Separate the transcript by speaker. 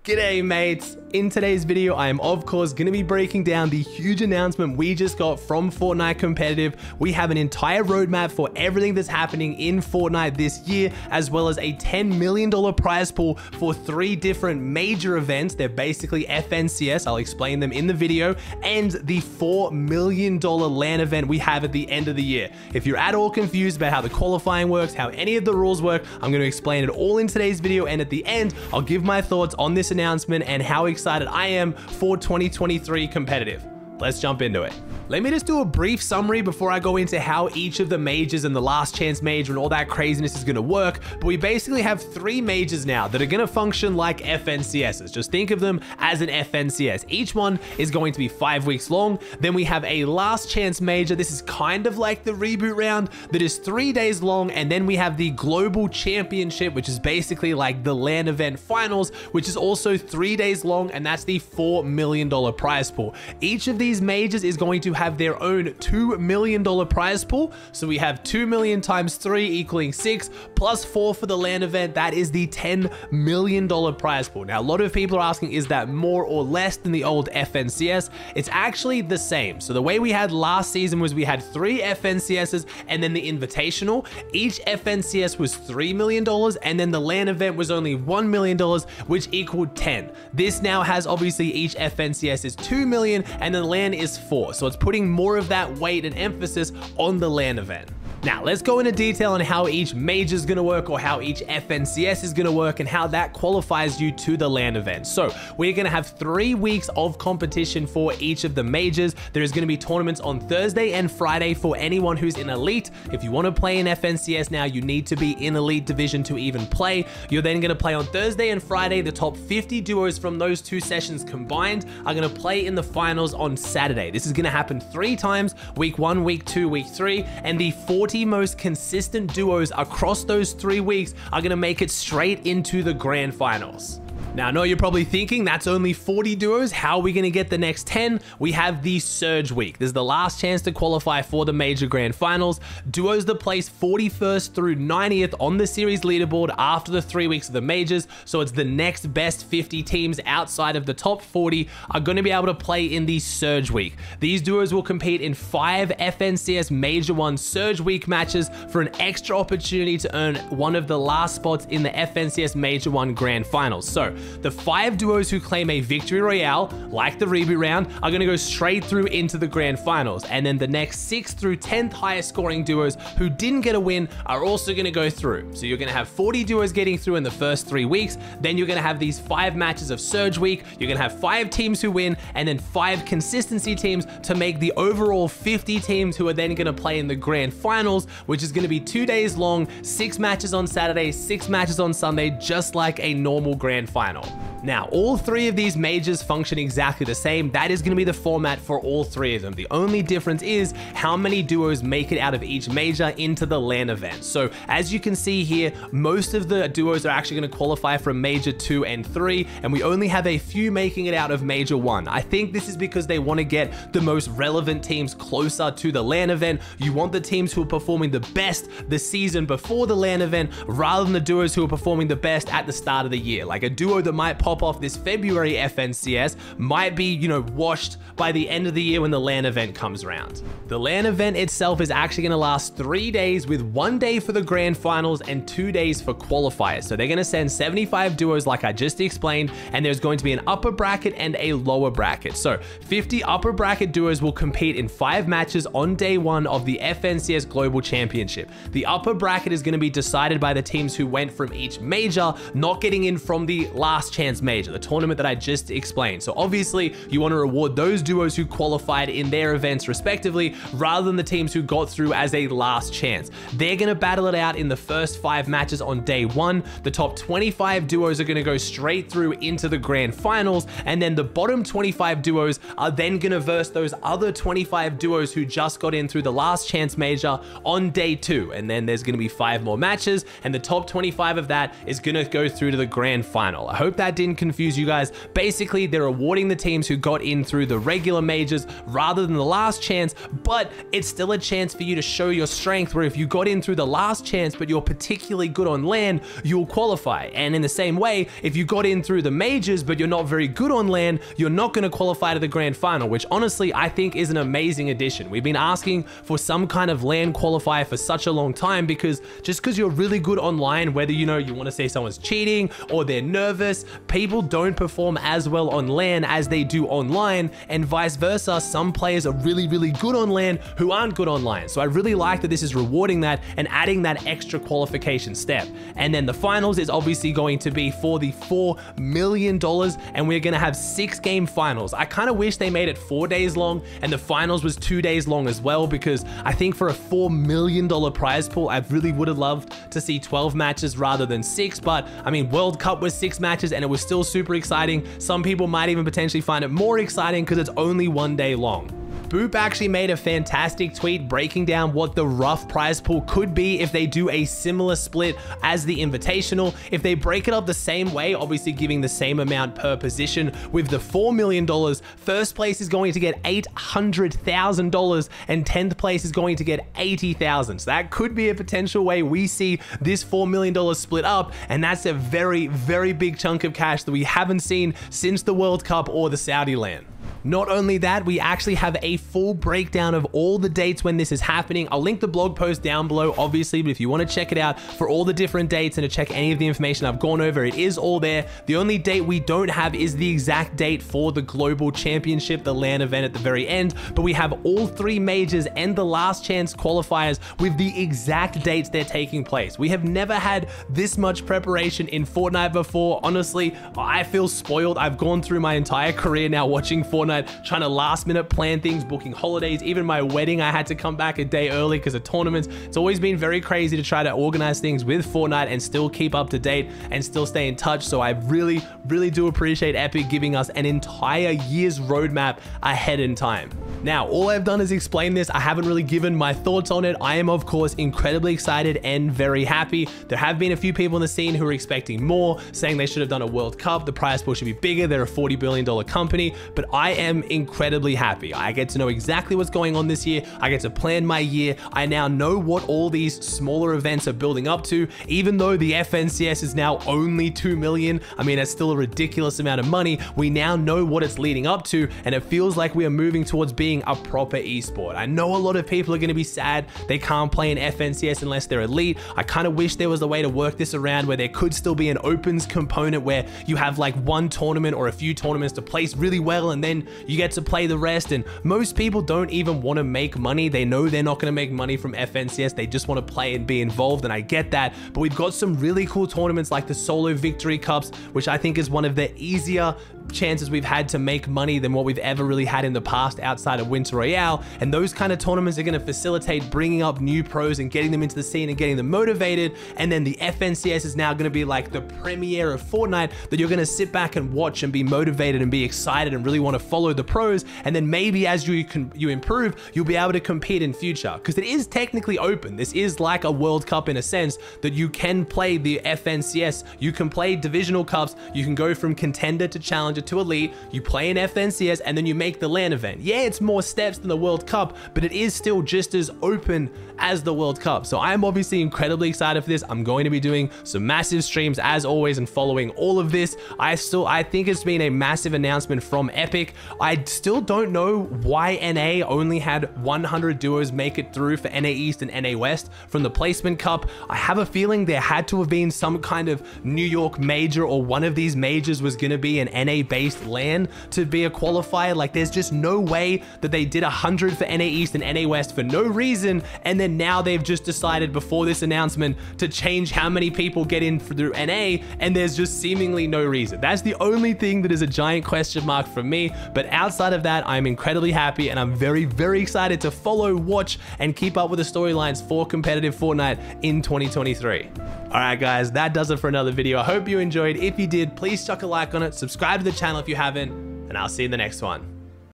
Speaker 1: G'day mates! In today's video, I am of course going to be breaking down the huge announcement we just got from Fortnite Competitive. We have an entire roadmap for everything that's happening in Fortnite this year, as well as a $10 million prize pool for 3 different major events. They're basically FNCS, I'll explain them in the video, and the $4 million LAN event we have at the end of the year. If you're at all confused about how the qualifying works, how any of the rules work, I'm going to explain it all in today's video, and at the end, I'll give my thoughts on this announcement and how excited I am for 2023 competitive. Let's jump into it. Let me just do a brief summary before I go into how each of the majors and the last chance major and all that craziness is going to work. But we basically have 3 majors now that are going to function like FNCSs. Just think of them as an FNCS. Each one is going to be 5 weeks long. Then we have a last chance major. This is kind of like the reboot round that is 3 days long. And then we have the global championship, which is basically like the LAN event finals, which is also 3 days long. And that's the $4 million prize pool. Each of these majors is going to have their own $2 million prize pool. So we have 2 million times 3 equaling 6 plus 4 for the LAN event. That is the $10 million prize pool. Now, a lot of people are asking, is that more or less than the old FNCS? It's actually the same. So the way we had last season was we had 3 FNCSs and then the invitational. Each FNCS was $3 million and then the LAN event was only $1 million, which equaled 10. This now has obviously each FNCS is 2 million and the LAN is 4. So it's putting more of that weight and emphasis on the LAN event. Now, let's go into detail on how each major is going to work, or how each FNCS is going to work, and how that qualifies you to the LAN event. So we're going to have 3 weeks of competition for each of the majors. There's going to be tournaments on Thursday and Friday for anyone who's in Elite. If you want to play in FNCS now, you need to be in Elite Division to even play. You're then going to play on Thursday and Friday. The top 50 duos from those 2 sessions combined are going to play in the finals on Saturday. This is going to happen 3 times, week 1, week 2, week 3, and the 40 most consistent duos across those 3 weeks are going to make it straight into the grand finals. Now, I know you're probably thinking that's only 40 duos. How are we going to get the next 10? We have the Surge Week. This is the last chance to qualify for the major grand finals. Duos that place 41st through 90th on the series leaderboard after the 3 weeks of the majors. So it's the next best 50 teams outside of the top 40 are going to be able to play in the Surge Week. These duos will compete in 5 FNCS Major 1 Surge Week matches for an extra opportunity to earn one of the last spots in the FNCS Major 1 grand finals. So the 5 duos who claim a victory royale, like the reboot round, are going to go straight through into the grand finals. And then the next 6th through 10th highest scoring duos who didn't get a win are also going to go through. So you're going to have 40 duos getting through in the first 3 weeks. Then you're going to have these 5 matches of Surge Week. You're going to have 5 teams who win, and then 5 consistency teams to make the overall 50 teams who are then going to play in the grand finals, which is going to be 2 days long, 6 matches on Saturday, 6 matches on Sunday, just like a normal grand final. Now, all 3 of these majors function exactly the same. That is going to be the format for all 3 of them. The only difference is how many duos make it out of each major into the LAN event. So as you can see here, most of the duos are actually going to qualify from major 2 and 3, and we only have a few making it out of major 1. I think this is because they want to get the most relevant teams closer to the LAN event. You want the teams who are performing the best the season before the LAN event, rather than the duos who are performing the best at the start of the year. Like a duo that might pop off this February FNCS might be, washed by the end of the year when the LAN event comes around. The LAN event itself is actually going to last 3 days, with 1 day for the grand finals and 2 days for qualifiers. So they're going to send 75 duos like I just explained, and there's going to be an upper bracket and a lower bracket. So 50 upper bracket duos will compete in 5 matches on day 1 of the FNCS Global Championship. The upper bracket is going to be decided by the teams who went from each major, not getting in from the last chance major, the tournament that I just explained. So obviously you want to reward those duos who qualified in their events respectively, rather than the teams who got through as a last chance. They're going to battle it out in the first 5 matches on day 1. The top 25 duos are going to go straight through into the grand finals, and then the bottom 25 duos are then going to verse those other 25 duos who just got in through the last chance major on day 2. And then there's going to be 5 more matches, and the top 25 of that is going to go through to the grand final. I hope that didn't didn't confuse you guys, basically they're awarding the teams who got in through the regular majors rather than the last chance, but it's still a chance for you to show your strength, where if you got in through the last chance but you're particularly good on land, you'll qualify. And in the same way, if you got in through the majors but you're not very good on land, you're not going to qualify to the grand final, which honestly I think is an amazing addition. We've been asking for some kind of land qualifier for such a long time, because just because you're really good online, whether you want to say someone's cheating or they're nervous, people don't perform as well on LAN as they do online, and vice versa. Some players are really good on LAN who aren't good online. So I really like that this is rewarding that and adding that extra qualification step. And then the finals is obviously going to be for the $4 million, and we're going to have 6-game finals. I kind of wish they made it 4 days long and the finals was 2 days long as well, because I think for a $4 million prize pool, I really would have loved to see 12 matches rather than 6. But I mean, World Cup was 6 matches and it was still super exciting. Some people might even potentially find it more exciting because it's only 1 day long. Boop actually made a fantastic tweet breaking down what the rough prize pool could be if they do a similar split as the Invitational. If they break it up the same way, obviously giving the same amount per position, with the $4 million, first place is going to get $800,000 and 10th place is going to get $80,000. So that could be a potential way we see this $4 million split up, and that's a very big chunk of cash that we haven't seen since the World Cup or the Saudi LAN. Not only that, we actually have a full breakdown of all the dates when this is happening. I'll link the blog post down below, obviously, but if you want to check it out for all the different dates and to check any of the information I've gone over, it is all there. The only date we don't have is the exact date for the Global Championship, the LAN event at the very end, but we have all 3 majors and the last chance qualifiers with the exact dates they're taking place. We have never had this much preparation in Fortnite before. Honestly, I feel spoiled. I've gone through my entire career now watching Fortnite, trying to last minute plan things, booking holidays. Even my wedding, I had to come back a day early because of tournaments. It's always been very crazy to try to organize things with Fortnite and still keep up to date and still stay in touch. So I really do appreciate Epic giving us an entire year's roadmap ahead in time. Now, all I've done is explain this. I haven't really given my thoughts on it. I am, of course, incredibly excited and very happy. There have been a few people in the scene who are expecting more, saying they should have done a World Cup. The prize pool should be bigger. They're a $40 billion company, but I am incredibly happy. I get to know exactly what's going on this year. I get to plan my year. I now know what all these smaller events are building up to, even though the FNCS is now only 2 million. I mean, that's still a ridiculous amount of money. We now know what it's leading up to, and it feels like we are moving towards being a proper esport. I know a lot of people are going to be sad they can't play in FNCS unless they're elite. I kind of wish there was a way to work this around where there could still be an opens component where you have like one tournament or a few tournaments to place really well, and then you get to play the rest. And most people don't even want to make money. They know they're not going to make money from FNCS. They just want to play and be involved, and I get that. But we've got some really cool tournaments like the Solo Victory Cups, which I think is one of the easier chances we've had to make money than what we've ever really had in the past outside of Winter Royale. And those kind of tournaments are going to facilitate bringing up new pros and getting them into the scene and getting them motivated. And then the FNCS is now going to be like the premiere of Fortnite that you're going to sit back and watch and be motivated and be excited and really want to follow the pros. And then maybe as you improve, you'll be able to compete in future, because it is technically open. This is like a World Cup in a sense that you can play the FNCS. You can play divisional cups. You can go from contender to challenger to elite. You play in FNCS and then you make the LAN event. Yeah, it's more steps than the World Cup, but it is still just as open as the World Cup. So I'm obviously incredibly excited for this. I'm going to be doing some massive streams as always and following all of this. I think it's been a massive announcement from Epic. I still don't know why NA only had 100 duos make it through for NA East and NA West from the Placement Cup. I have a feeling there had to have been some kind of New York major, or one of these majors was going to be an NA based LAN to be a qualifier. Like, there's just no way that they did 100 for NA East and NA West for no reason, and then now they've just decided before this announcement to change how many people get in through NA, and there's just seemingly no reason. That's the only thing that is a giant question mark for me, but outside of that, I'm incredibly happy, and I'm very excited to follow, watch, and keep up with the storylines for competitive Fortnite in 2023. Alright guys, that does it for another video. I hope you enjoyed. If you did, please chuck a like on it, subscribe to the channel if you haven't, and I'll see you in the next one.